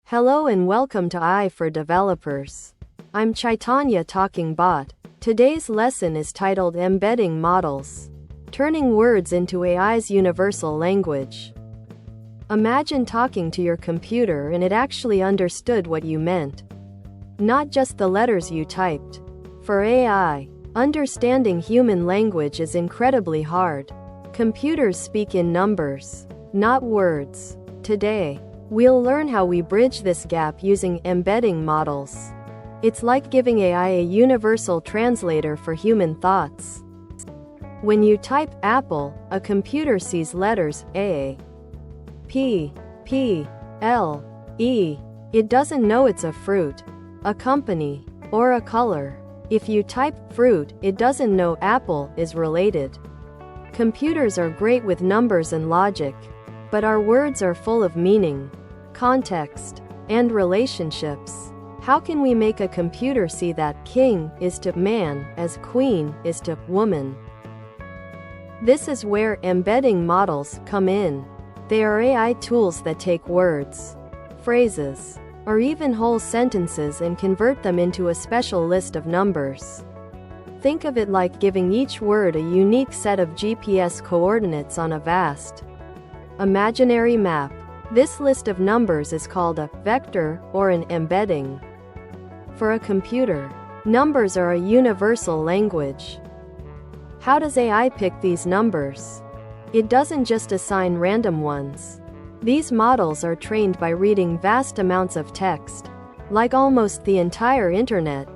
Hello and welcome to AI for Developers. I'm Chaitanya talking bot. Today's lesson is titled Embedding Models, Turning Words into AI's Universal Language. Imagine talking to your computer and it actually understood what you meant, not just the letters you typed. For AI, understanding human language is incredibly hard. Computers speak in numbers, not words. Today, we'll learn how we bridge this gap using embedding models. It's like giving AI a universal translator for human thoughts. When you type apple, a computer sees letters A, P, L, E. It doesn't know it's a fruit, a company, or a color. If you type fruit, it doesn't know apple is related. Computers are great with numbers and logic, but our words are full of meaning, context, and relationships. How can we make a computer see that king is to man as queen is to woman? This is where embedding models come in. They are AI tools that take words, phrases, or even whole sentences and convert them into a special list of numbers. Think of it like giving each word a unique set of GPS coordinates on a vast, imaginary map. This list of numbers is called a vector or an embedding. For a computer, numbers are a universal language. How does AI pick these numbers? It doesn't just assign random ones. These models are trained by reading vast amounts of text, like almost the entire internet.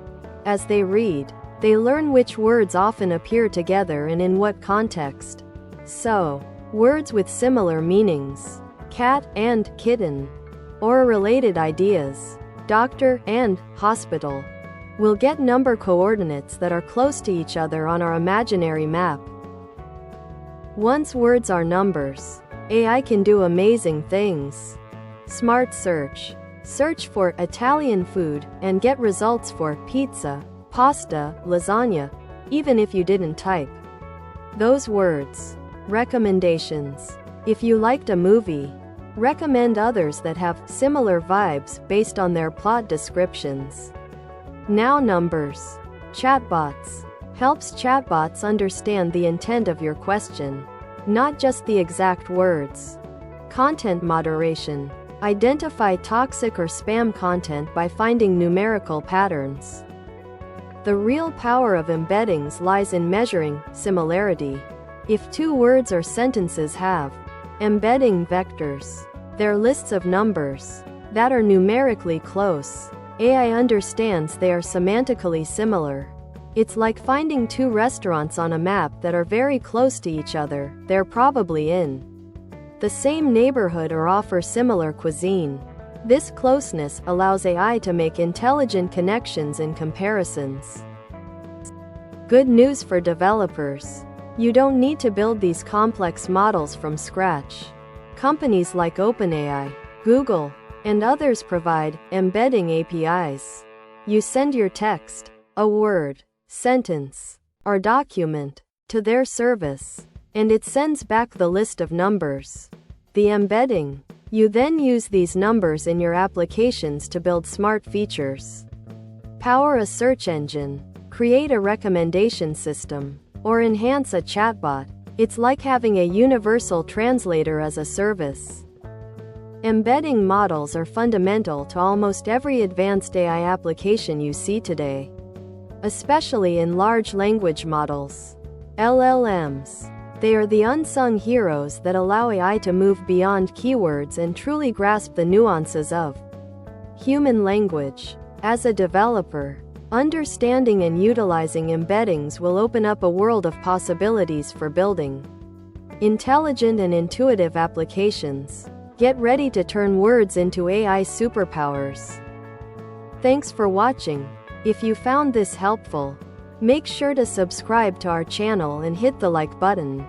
As they read, they learn which words often appear together and in what context. So, words with similar meanings, cat and kitten, or related ideas, doctor and hospital, will get number coordinates that are close to each other on our imaginary map. Once words are numbers, AI can do amazing things. Smart search. Search for Italian food and get results for pizza, pasta, lasagna, even if you didn't type those words. Recommendations. If you liked a movie, recommend others that have similar vibes based on their plot descriptions. Now numbers. Chatbots. Helps chatbots understand the intent of your question, not just the exact words. Content moderation. Identify toxic or spam content by finding numerical patterns. The real power of embeddings lies in measuring similarity. If two words or sentences have embedding vectors, they're lists of numbers that are numerically close, AI understands they are semantically similar. It's like finding two restaurants on a map that are very close to each other. They're probably in the same neighborhood or offer similar cuisine. This closeness allows AI to make intelligent connections and comparisons. Good news for developers. You don't need to build these complex models from scratch. Companies like OpenAI, Google, and others provide embedding APIs. You send your text, a word, sentence, or document to their service, and it sends back the list of numbers. The embedding. You then use these numbers in your applications to build smart features. Power a search engine, create a recommendation system, or enhance a chatbot. It's like having a universal translator as a service. Embedding models are fundamental to almost every advanced AI application you see today, especially in large language models, LLMs. They are the unsung heroes that allow AI to move beyond keywords and truly grasp the nuances of human language. As a developer, understanding and utilizing embeddings will open up a world of possibilities for building intelligent and intuitive applications. Get ready to turn words into AI superpowers. Thanks for watching. If you found this helpful, make sure to subscribe to our channel and hit the like button.